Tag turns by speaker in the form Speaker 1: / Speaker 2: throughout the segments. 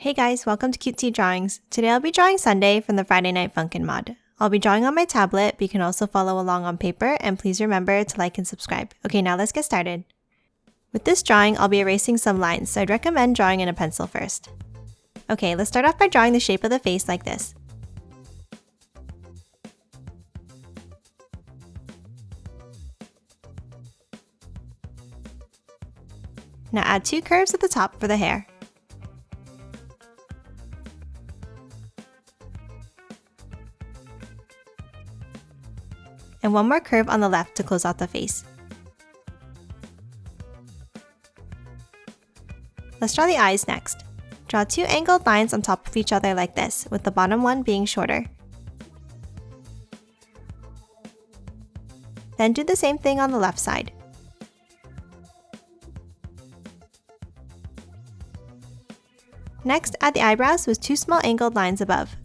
Speaker 1: Hey guys, welcome to Cutesy Drawings. Today I'll be drawing Sunday from the Friday Night Funkin Mod. I'll be drawing on my tablet, but you can also follow along on paper, and please remember to like and subscribe. Okay, now let's get started. With this drawing, I'll be erasing some lines, so I'd recommend drawing in a pencil first. Okay, let's start off by drawing the shape of the face like this. Now add two curves at the top for the hair. And one more curve on the left to close out the face. Let's draw the eyes next. Draw two angled lines on top of each other like this, with the bottom one being shorter. Then do the same thing on the left side. Next, add the eyebrows with two small angled lines above.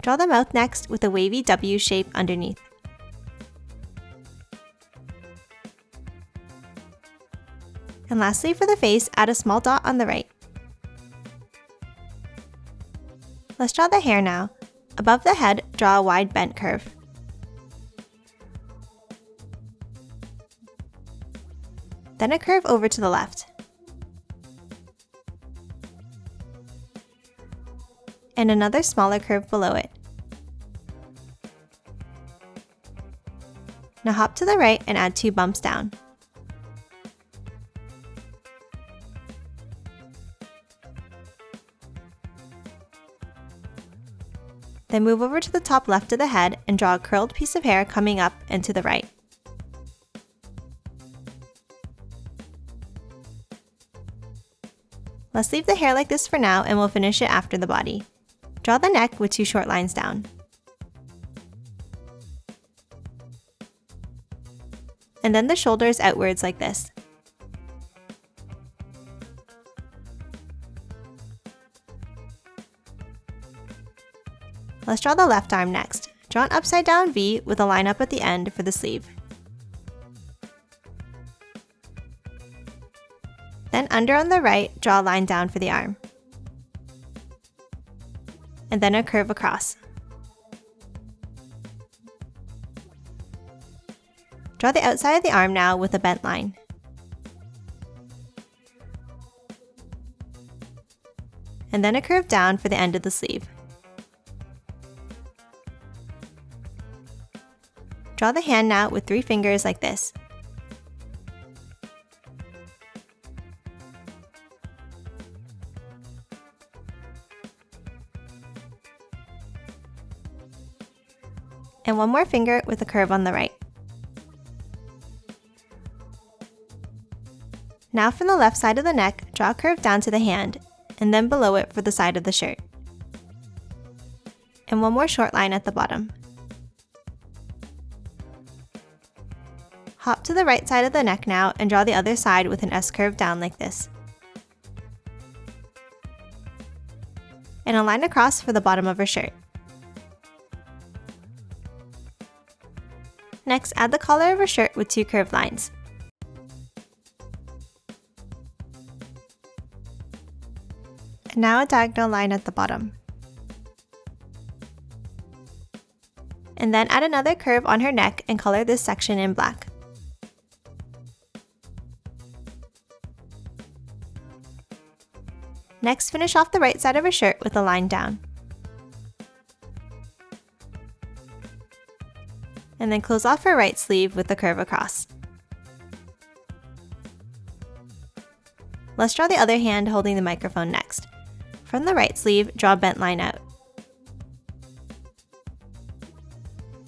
Speaker 1: Draw the mouth next with a wavy W shape underneath. And lastly, for the face, add a small dot on the right. Let's draw the hair now. Above the head, draw a wide bent curve. Then a curve over to the left. And another smaller curve below it. Now hop to the right and add two bumps down. Then move over to the top left of the head and draw a curled piece of hair coming up and to the right. Let's leave the hair like this for now and we'll finish it after the body. Draw the neck with two short lines down. And then the shoulders outwards like this. Let's draw the left arm next. Draw an upside down V with a line up at the end for the sleeve. Then under on the right, draw a line down for the arm. And then a curve across. Draw the outside of the arm now with a bent line. And then a curve down for the end of the sleeve. Draw the hand now with three fingers like this. And one more finger with a curve on the right. Now from the left side of the neck, draw a curve down to the hand, and then below it for the side of the shirt. And one more short line at the bottom. Hop to the right side of the neck now and draw the other side with an S curve down like this. And a line across for the bottom of her shirt. Next, add the collar of her shirt with two curved lines. And now a diagonal line at the bottom. And then add another curve on her neck and color this section in black. Next, finish off the right side of her shirt with a line down. And then close off her right sleeve with a curve across. Let's draw the other hand holding the microphone next. From the right sleeve, draw a bent line out.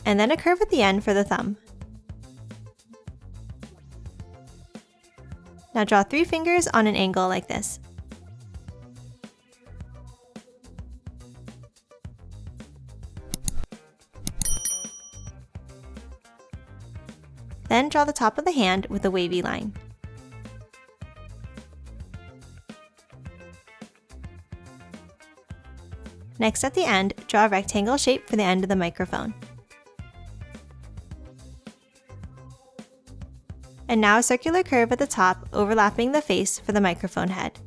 Speaker 1: And then a curve at the end for the thumb. Now draw three fingers on an angle like this. Then draw the top of the hand with a wavy line. Next at the end, draw a rectangle shape for the end of the microphone. And now a circular curve at the top overlapping the face for the microphone head.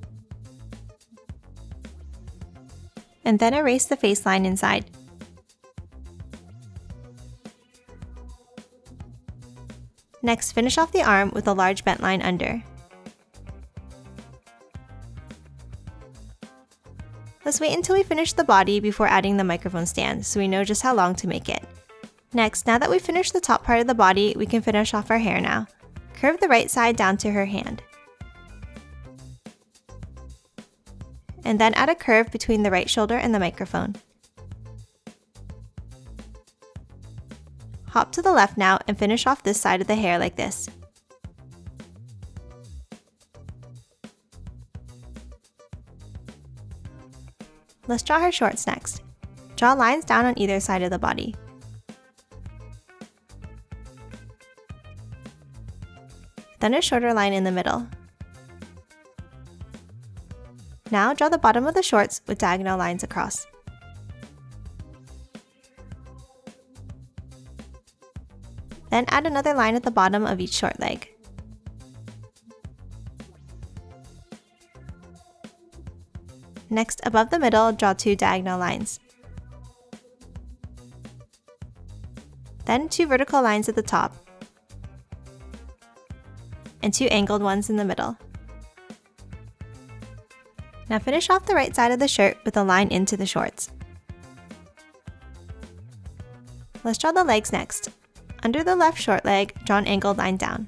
Speaker 1: And then erase the face line inside. Next, finish off the arm with a large bent line under. Let's wait until we finish the body before adding the microphone stand, so we know just how long to make it. Next, now that we've finished the top part of the body, we can finish off our hair now. Curve the right side down to her hand. And then add a curve between the right shoulder and the microphone. Hop to the left now and finish off this side of the hair like this. Let's draw her shorts next. Draw lines down on either side of the body. Then a shorter line in the middle. Now draw the bottom of the shorts with diagonal lines across. Then add another line at the bottom of each short leg. Next, above the middle, draw 2 diagonal lines. Then 2 vertical lines at the top, and 2 angled ones in the middle. Now finish off the right side of the shirt with a line into the shorts. Let's draw the legs next. Under the left short leg, draw an angled line down.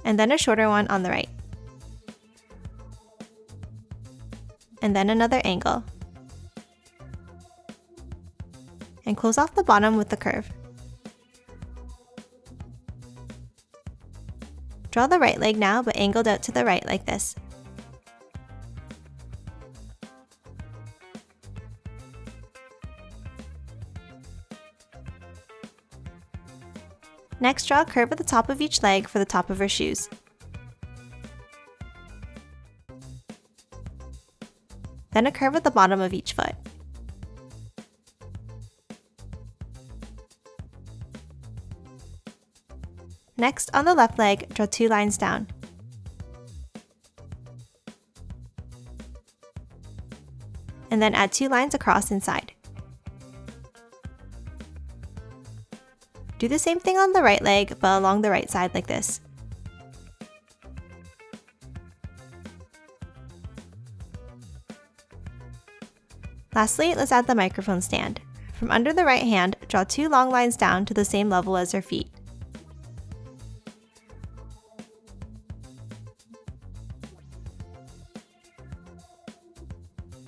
Speaker 1: And then a shorter one on the right. And then another angle. And close off the bottom with the curve. Draw the right leg now, but angled out to the right like this. Next, draw a curve at the top of each leg for the top of her shoes. Then a curve at the bottom of each foot. Next, on the left leg, draw 2 lines down. And then add 2 lines across inside. Do the same thing on the right leg, but along the right side like this. Lastly, let's add the microphone stand. From under the right hand, draw 2 long lines down to the same level as her feet.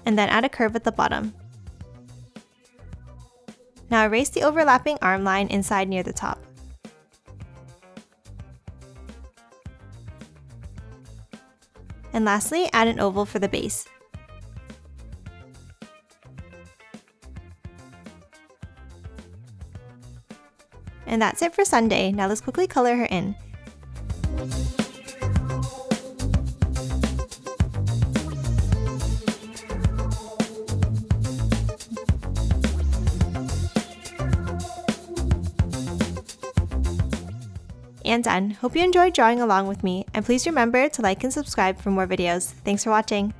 Speaker 1: And then add a curve at the bottom. Now erase the overlapping arm line inside near the top. And lastly, add an oval for the base. And that's it for Sunday. Now let's quickly color her in. And done. Hope you enjoyed drawing along with me, and please remember to like and subscribe for more videos. Thanks for watching!